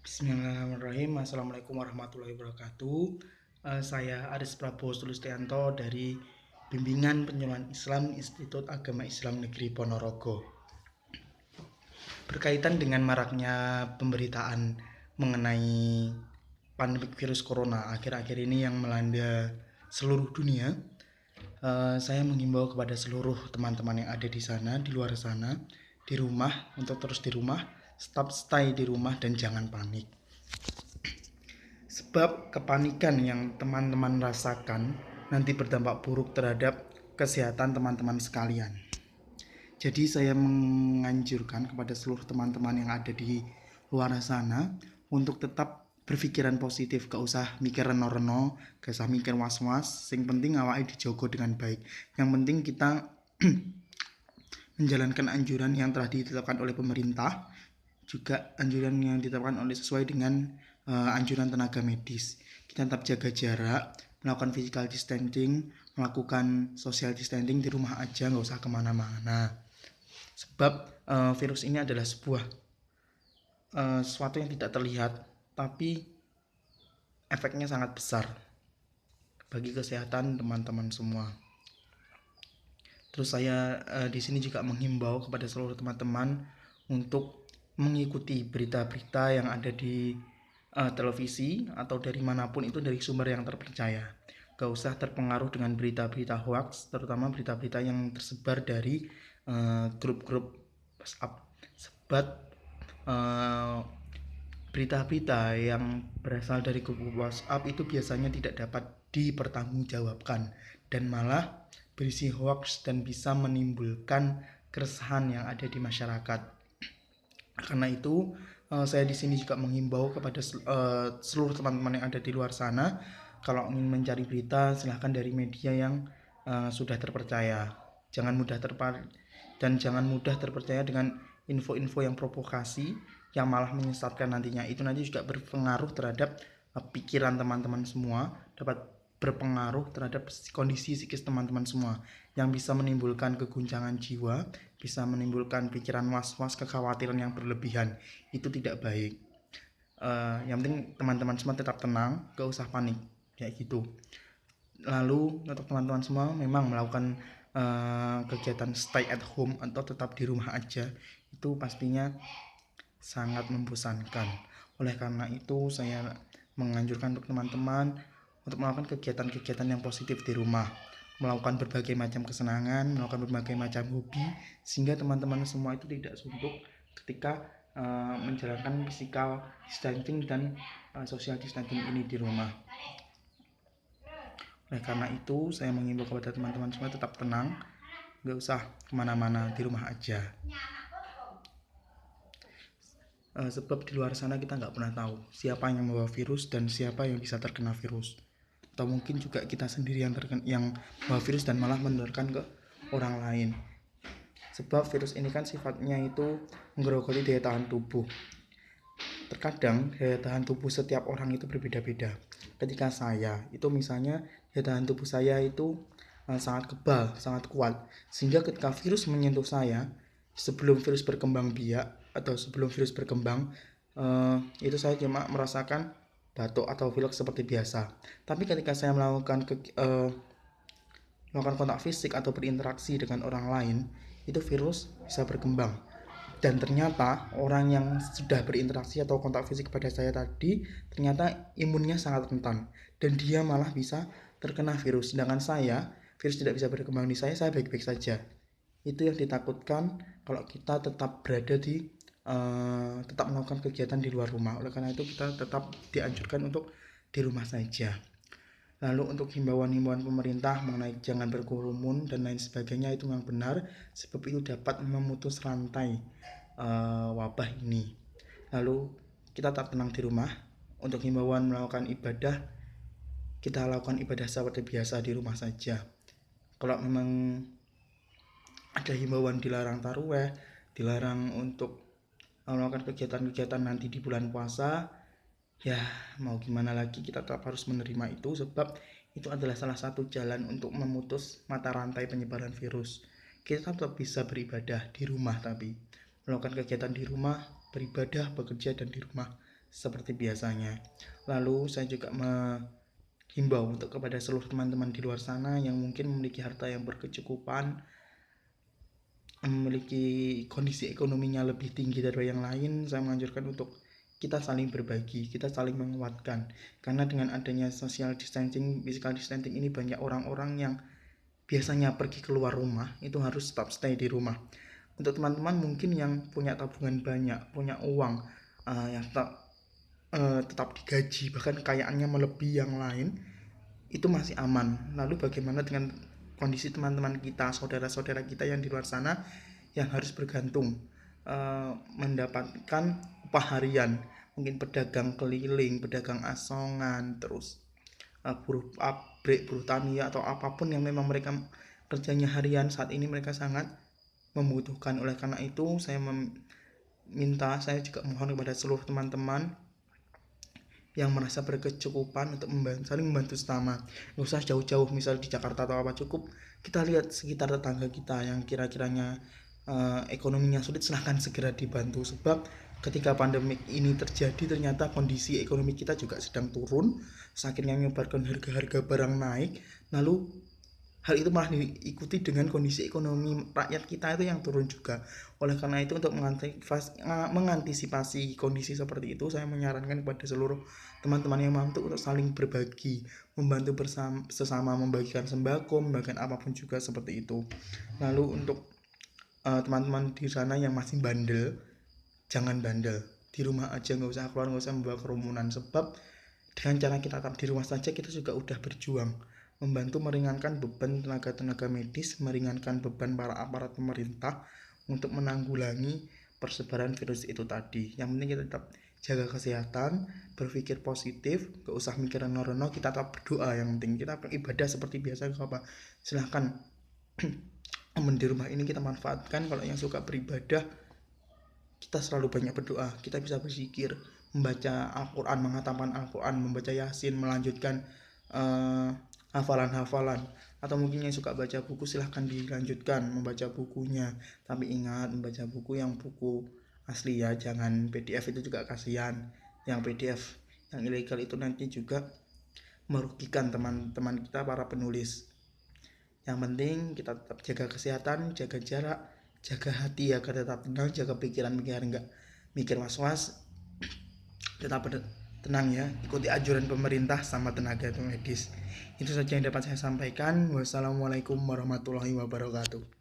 Bismillahirrahmanirrahim. Assalamualaikum warahmatullahi wabarakatuh. Saya Aris Prabowo Sulistianto dari Bimbingan Penyuluhan Islam Institut Agama Islam Negeri Ponorogo. Berkaitan dengan maraknya pemberitaan mengenai pandemi virus corona akhir-akhir ini yang melanda seluruh dunia, saya menghimbau kepada seluruh teman-teman yang ada di sana, di luar sana, di rumah, untuk terus di rumah, tetap stay di rumah dan jangan panik. Sebab kepanikan yang teman-teman rasakan nanti berdampak buruk terhadap kesehatan teman-teman sekalian. Jadi saya menganjurkan kepada seluruh teman-teman yang ada di luar sana untuk tetap berpikiran positif, gak usah mikir reno-reno, gak usah mikir was-was. Yang penting awake dijogo dengan baik. Yang penting kita menjalankan anjuran yang telah ditetapkan oleh pemerintah, juga anjuran yang ditetapkan oleh sesuai dengan anjuran tenaga medis. Kita tetap jaga jarak, melakukan physical distancing, melakukan social distancing di rumah aja, nggak usah kemana-mana. Sebab virus ini adalah sebuah sesuatu yang tidak terlihat, tapi efeknya sangat besar bagi kesehatan teman-teman semua. Terus saya di sini juga menghimbau kepada seluruh teman-teman untuk mengikuti berita-berita yang ada di televisi atau dari manapun itu, dari sumber yang terpercaya. Gak usah terpengaruh dengan berita-berita hoax, terutama berita-berita yang tersebar dari grup-grup WhatsApp. Sebab berita-berita yang berasal dari grup WhatsApp itu biasanya tidak dapat dipertanggungjawabkan dan malah berisi hoax dan bisa menimbulkan keresahan yang ada di masyarakat. Karena itu saya di sini juga menghimbau kepada seluruh teman-teman yang ada di luar sana, kalau ingin mencari berita silahkan dari media yang sudah terpercaya. Jangan mudah terpercaya dengan info-info yang provokasi yang malah menyesatkan nantinya. Itu nanti juga berpengaruh terhadap pikiran teman-teman semua, dapat berpengaruh terhadap kondisi psikis teman-teman semua, yang bisa menimbulkan keguncangan jiwa, bisa menimbulkan pikiran was-was, kekhawatiran yang berlebihan. Itu tidak baik. Yang penting teman-teman semua tetap tenang, gak usah panik, kayak gitu. Lalu untuk teman-teman semua memang melakukan kegiatan stay at home atau tetap di rumah aja, itu pastinya sangat membosankan. Oleh karena itu saya menganjurkan untuk teman-teman untuk melakukan kegiatan-kegiatan yang positif di rumah, melakukan berbagai macam kesenangan, melakukan berbagai macam hobi, sehingga teman-teman semua itu tidak suntuk ketika menjalankan physical distancing dan social distancing ini di rumah. Oleh karena itu saya mengimbau kepada teman-teman semua tetap tenang, gak usah kemana-mana, di rumah aja. Sebab di luar sana kita nggak pernah tahu siapa yang membawa virus dan siapa yang bisa terkena virus, atau mungkin juga kita sendiri yang membawa virus dan malah menularkan ke orang lain. Sebab virus ini kan sifatnya itu menggerogoti daya tahan tubuh. Terkadang daya tahan tubuh setiap orang itu berbeda-beda. Ketika saya itu misalnya daya tahan tubuh saya itu sangat kebal, sangat kuat, sehingga ketika virus menyentuh saya, sebelum virus berkembang biak atau sebelum virus berkembang, itu saya cuma merasakan batuk atau pilek seperti biasa. Tapi ketika saya melakukan kontak fisik atau berinteraksi dengan orang lain, itu virus bisa berkembang. Dan ternyata orang yang sudah berinteraksi atau kontak fisik kepada saya tadi, ternyata imunnya sangat rentan dan dia malah bisa terkena virus. Sedangkan saya, virus tidak bisa berkembang di saya baik-baik saja. Itu yang ditakutkan kalau kita tetap berada di tetap melakukan kegiatan di luar rumah. Oleh karena itu kita tetap dianjurkan untuk di rumah saja. Lalu untuk himbauan-himbauan pemerintah mengenai jangan berkerumun dan lain sebagainya itu yang benar, sebab itu dapat memutus rantai wabah ini. Lalu kita tetap tenang di rumah. Untuk himbauan melakukan ibadah, kita lakukan ibadah seperti biasa di rumah saja. Kalau memang ada himbauan dilarang taruweh, dilarang untuk melakukan kegiatan-kegiatan nanti di bulan puasa, ya mau gimana lagi, kita tetap harus menerima itu, sebab itu adalah salah satu jalan untuk memutus mata rantai penyebaran virus. Kita tetap bisa beribadah di rumah, tapi melakukan kegiatan di rumah, beribadah, bekerja dan di rumah seperti biasanya. Lalu saya juga menghimbau untuk kepada seluruh teman-teman di luar sana yang mungkin memiliki harta yang berkecukupan, memiliki kondisi ekonominya lebih tinggi dari yang lain, saya menganjurkan untuk kita saling berbagi, kita saling menguatkan. Karena dengan adanya social distancing, physical distancing ini, banyak orang-orang yang biasanya pergi keluar rumah itu harus tetap stay di rumah. Untuk teman-teman mungkin yang punya tabungan banyak, punya uang, yang tetap digaji, bahkan kekayaannya melebihi yang lain, itu masih aman. Lalu bagaimana dengan kondisi teman-teman kita, saudara-saudara kita yang di luar sana yang harus bergantung mendapatkan upah harian, mungkin pedagang keliling, pedagang asongan, terus buruh pabrik, buruh tani, atau apapun yang memang mereka kerjanya harian, saat ini mereka sangat membutuhkan. Oleh karena itu saya juga mohon kepada seluruh teman-teman yang merasa berkecukupan untuk saling membantu sesama. Nggak usah jauh-jauh, misal di Jakarta atau apa, cukup kita lihat sekitar tetangga kita yang kira-kiranya ekonominya sulit, silahkan segera dibantu. Sebab ketika pandemik ini terjadi, ternyata kondisi ekonomi kita juga sedang turun, saking menyebarkan harga-harga barang naik, lalu hal itu malah diikuti dengan kondisi ekonomi rakyat kita itu yang turun juga. Oleh karena itu, untuk mengantisipasi kondisi seperti itu, saya menyarankan kepada seluruh teman-teman yang mampu untuk saling berbagi, membantu sesama, membagikan sembako, membagikan apapun juga seperti itu. Lalu untuk teman-teman di sana yang masih bandel, jangan bandel, di rumah aja, nggak usah keluar, nggak usah membawa kerumunan. Sebab dengan cara kita tetap di rumah saja, kita juga udah berjuang membantu meringankan beban tenaga medis, meringankan beban para aparat pemerintah untuk menanggulangi persebaran virus itu tadi. Yang penting kita tetap jaga kesehatan, berpikir positif, gak usah mikir reno-reno, kita tetap berdoa. Yang penting kita beribadah seperti biasa, gak apa. Silahkan di rumah ini kita manfaatkan. Kalau yang suka beribadah, kita selalu banyak berdoa, kita bisa berzikir, membaca Al-Quran, menghatamkan Al-Quran, membaca Yasin, melanjutkan hafalan-hafalan. Atau mungkin yang suka baca buku, silahkan dilanjutkan membaca bukunya. Tapi ingat, membaca buku yang buku asli ya, jangan PDF, itu juga kasihan. Yang PDF yang ilegal itu nanti juga merugikan teman-teman kita, para penulis. Yang penting kita tetap jaga kesehatan, jaga jarak, jaga hati agar tetap tenang, jaga pikiran enggak mikir was-was, tetap tenang ya, ikuti anjuran pemerintah sama tenaga medis. Itu saja yang dapat saya sampaikan. Wassalamualaikum warahmatullahi wabarakatuh.